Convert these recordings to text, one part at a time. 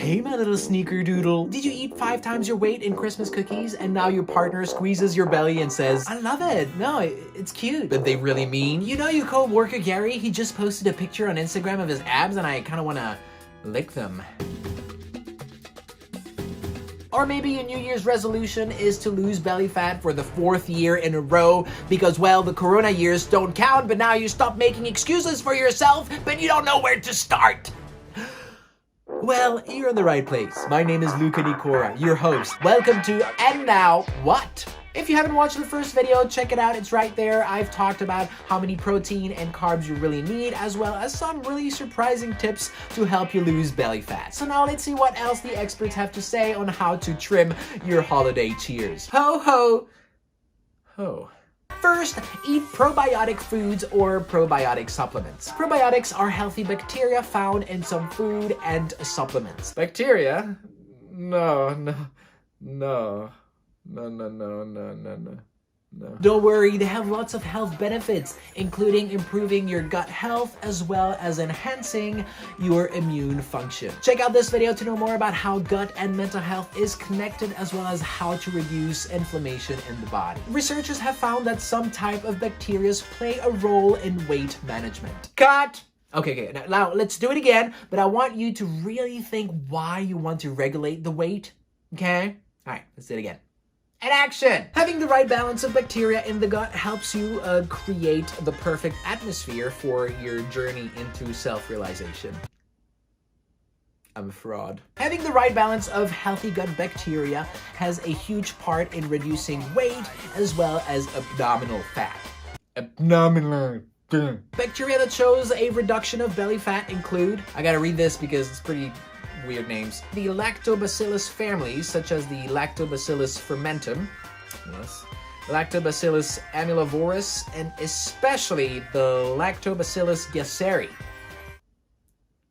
Hey, my little sneakerdoodle. Did you eat 5 times your weight in Christmas cookies and now your partner squeezes your belly and says, I love it. No, it's cute. But they really mean? You know your co-worker Gary, he just posted a picture on Instagram of his abs and I kind of want to lick them. Or maybe your New Year's resolution is to lose belly fat for the 4th year in a row because, well, the corona years don't count, but now you stop making excuses for yourself, but you don't know where to start. Well, you're in the right place. My name is Luca Nicora, your host. Welcome to And Now What? If you haven't watched the first video, check it out. It's right there. I've talked about how many protein and carbs you really need, as well as some really surprising tips to help you lose belly fat. So now let's see what else the experts have to say on how to trim your holiday cheers. Ho, ho, ho. First, eat probiotic foods or probiotic supplements. Probiotics are healthy bacteria found in some food and supplements. Bacteria? No. Don't worry, they have lots of health benefits, including improving your gut health as well as enhancing your immune function. Check out this video to know more about how gut and mental health is connected, as well as how to reduce inflammation in the body. Researchers have found that some type of bacteria play a role in weight management. Cut! Okay, now let's do it again, but I want you to really think why you want to regulate the weight, okay? All right, let's do it again. And action! Having the right balance of bacteria in the gut helps you create the perfect atmosphere for your journey into self-realization. I'm a fraud. Having the right balance of healthy gut bacteria has a huge part in reducing weight as well as abdominal fat. Abdominal. Bacteria that shows a reduction of belly fat include, I gotta read this because it's pretty weird names, the lactobacillus families, such as the lactobacillus fermentum, yes, lactobacillus amylovorus, and especially the lactobacillus gasseri,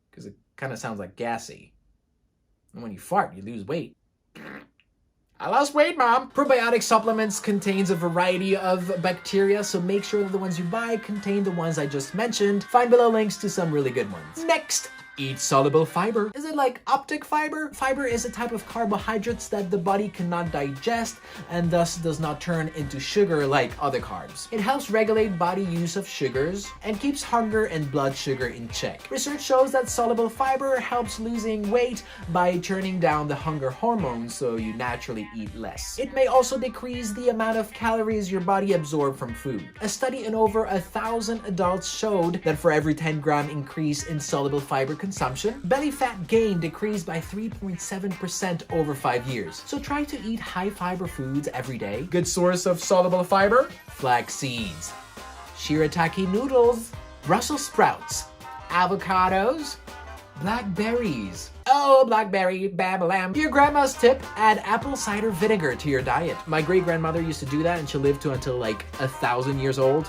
because it kind of sounds like gassy. And when you fart, you lose weight. I lost weight, Mom! Probiotic supplements contains a variety of bacteria, so make sure that the ones you buy contain the ones I just mentioned. Find below links to some really good ones. Next! Eat soluble fiber. Is it like optic fiber? Fiber is a type of carbohydrates that the body cannot digest and thus does not turn into sugar like other carbs. It helps regulate body use of sugars and keeps hunger and blood sugar in check. Research shows that soluble fiber helps losing weight by turning down the hunger hormone, so you naturally eat less. It may also decrease the amount of calories your body absorbs from food. A study in over 1,000 adults showed that for every 10-gram increase in soluble fiber consumption, belly fat gain decreased by 3.7% over 5 years. So try to eat high fiber foods every day. Good source of soluble fiber? Flax seeds, shirataki noodles, Brussels sprouts, avocados, blackberries. Oh, blackberry, babalam. Your grandma's tip, add apple cider vinegar to your diet. My great-grandmother used to do that and she lived until like 1,000 years old.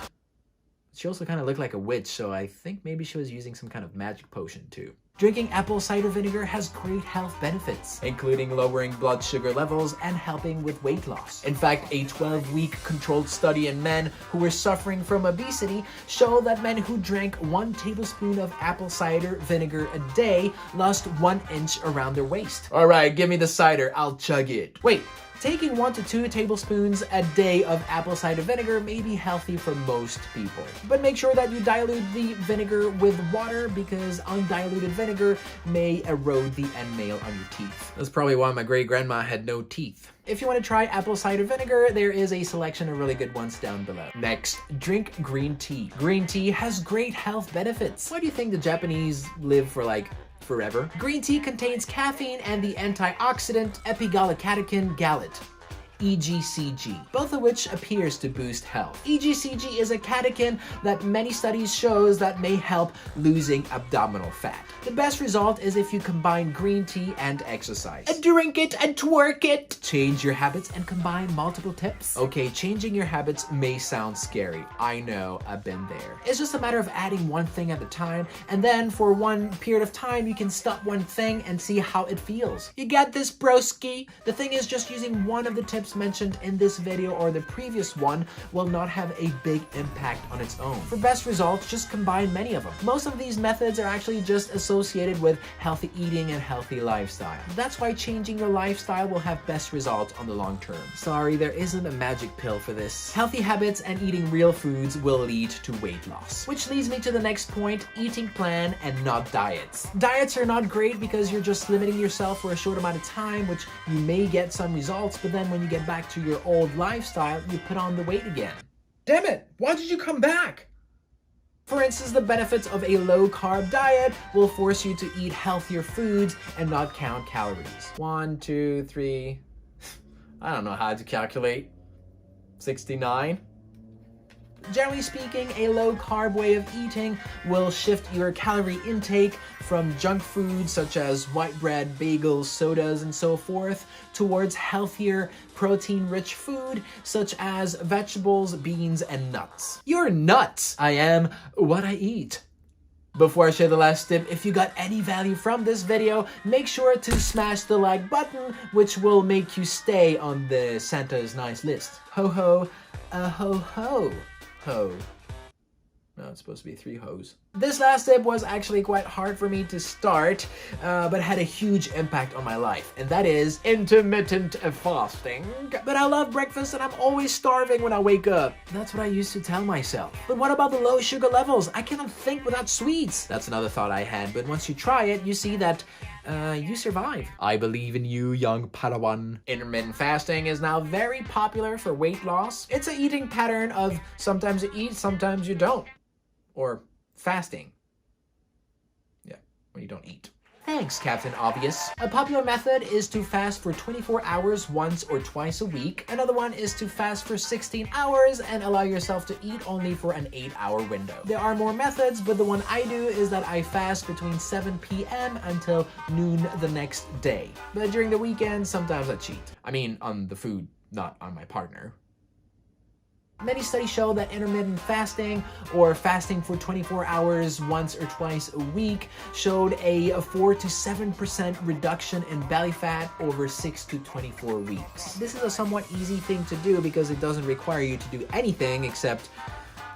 She also kind of looked like a witch, so I think maybe she was using some kind of magic potion too. Drinking apple cider vinegar has great health benefits, including lowering blood sugar levels and helping with weight loss. In fact, a 12-week controlled study in men who were suffering from obesity showed that men who drank 1 tablespoon of apple cider vinegar a day lost 1 inch around their waist. All right, give me the cider, I'll chug it. Wait. Taking 1 to 2 tablespoons a day of apple cider vinegar may be healthy for most people. But make sure that you dilute the vinegar with water because undiluted vinegar may erode the enamel on your teeth. That's probably why my great-grandma had no teeth. If you want to try apple cider vinegar, there is a selection of really good ones down below. Next, drink green tea. Green tea has great health benefits. Why do you think the Japanese live for like forever? Green tea contains caffeine and the antioxidant epigallocatechin gallate, EGCG, both of which appears to boost health. EGCG is a catechin that many studies shows that may help losing abdominal fat. The best result is if you combine green tea and exercise. And drink it and twerk it! Change your habits and combine multiple tips. Okay, changing your habits may sound scary. I know, I've been there. It's just a matter of adding one thing at a time, and then for one period of time, you can stop one thing and see how it feels. You got this, broski? The thing is just using one of the tips tips mentioned in this video or the previous one will not have a big impact on its own. For best results, just combine many of them. Most of these methods are actually just associated with healthy eating and healthy lifestyle. That's why changing your lifestyle will have best results on the long term. Sorry, there isn't a magic pill for this. Healthy habits and eating real foods will lead to weight loss. Which leads me to the next point, eating plan and not diets. Diets are not great because you're just limiting yourself for a short amount of time, which you may get some results, but then when you get back to your old lifestyle, you put on the weight again. Damn it, why did you come back? For instance, the benefits of a low-carb diet will force you to eat healthier foods and not count calories. 1, 2, 3, I don't know how to calculate. 69? Generally speaking, a low-carb way of eating will shift your calorie intake from junk foods such as white bread, bagels, sodas, and so forth towards healthier, protein-rich food such as vegetables, beans, and nuts. You're nuts! I am what I eat. Before I share the last tip, if you got any value from this video, make sure to smash the like button, which will make you stay on the Santa's nice list. Ho ho, ho ho. Ho. No, it's supposed to be 3 hoes. This last tip was actually quite hard for me to start, but had a huge impact on my life, and that is intermittent fasting. But I love breakfast and I'm always starving when I wake up. That's what I used to tell myself. But what about the low sugar levels? I cannot think without sweets. That's another thought I had, but once you try it, you see that you survive. I believe in you, young Padawan. Intermittent fasting is now very popular for weight loss. It's an eating pattern of sometimes you eat, sometimes you don't. Or fasting. Yeah, when you don't eat. Thanks, Captain Obvious. A popular method is to fast for 24 hours once or twice a week. Another one is to fast for 16 hours and allow yourself to eat only for an 8-hour window. There are more methods, but the one I do is that I fast between 7 p.m. until noon the next day. But during the weekend, sometimes I cheat. I mean, on the food, not on my partner. Many studies show that intermittent fasting or fasting for 24 hours once or twice a week showed a 4 to 7% reduction in belly fat over 6 to 24 weeks. This is a somewhat easy thing to do because it doesn't require you to do anything except,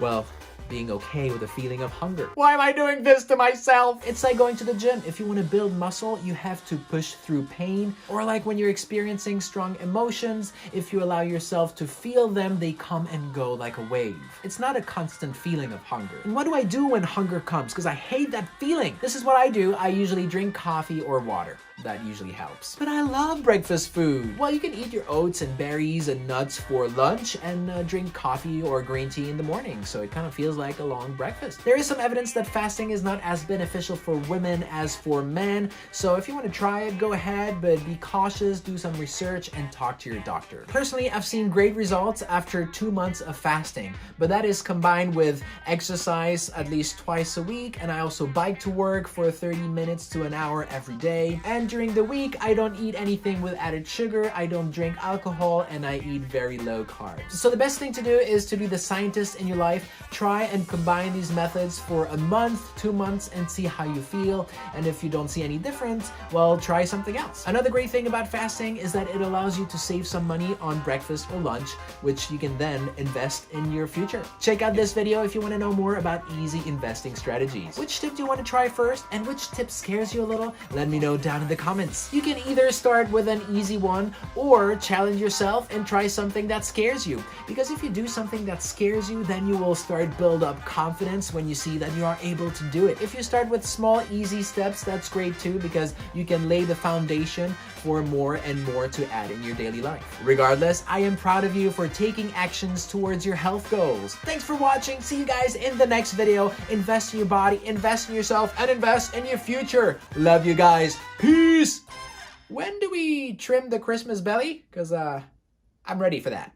well, being okay with a feeling of hunger. Why am I doing this to myself? It's like going to the gym. If you want to build muscle, you have to push through pain. Or like when you're experiencing strong emotions, if you allow yourself to feel them, they come and go like a wave. It's not a constant feeling of hunger. And what do I do when hunger comes? Because I hate that feeling. This is what I do. I usually drink coffee or water. That usually helps. But I love breakfast food. Well, you can eat your oats and berries and nuts for lunch and drink coffee or green tea in the morning, so it kind of feels like a long breakfast. There is some evidence that fasting is not as beneficial for women as for men, so if you want to try it, go ahead, but be cautious, do some research, and talk to your doctor. Personally, I've seen great results after 2 months of fasting, but that is combined with exercise at least twice a week, and I also bike to work for 30 minutes to an hour every day, and during the week, I don't eat anything with added sugar, I don't drink alcohol, and I eat very low carbs. So the best thing to do is to be the scientist in your life. Try and combine these methods for a month, 2 months, and see how you feel. And if you don't see any difference, well, try something else. Another great thing about fasting is that it allows you to save some money on breakfast or lunch, which you can then invest in your future. Check out this video if you want to know more about easy investing strategies. Which tip do you want to try first, and which tip scares you a little? Let me know down in the comments. You can either start with an easy one or challenge yourself and try something that scares you. Because if you do something that scares you, then you will start build up confidence when you see that you are able to do it. If you start with small, easy steps, that's great too, because you can lay the foundation for more and more to add in your daily life. Regardless, I am proud of you for taking actions towards your health goals. Thanks for watching. See you guys in the next video. Invest in your body, invest in yourself, and invest in your future. Love you guys. Peace. When do we trim the Christmas belly? Because I'm ready for that.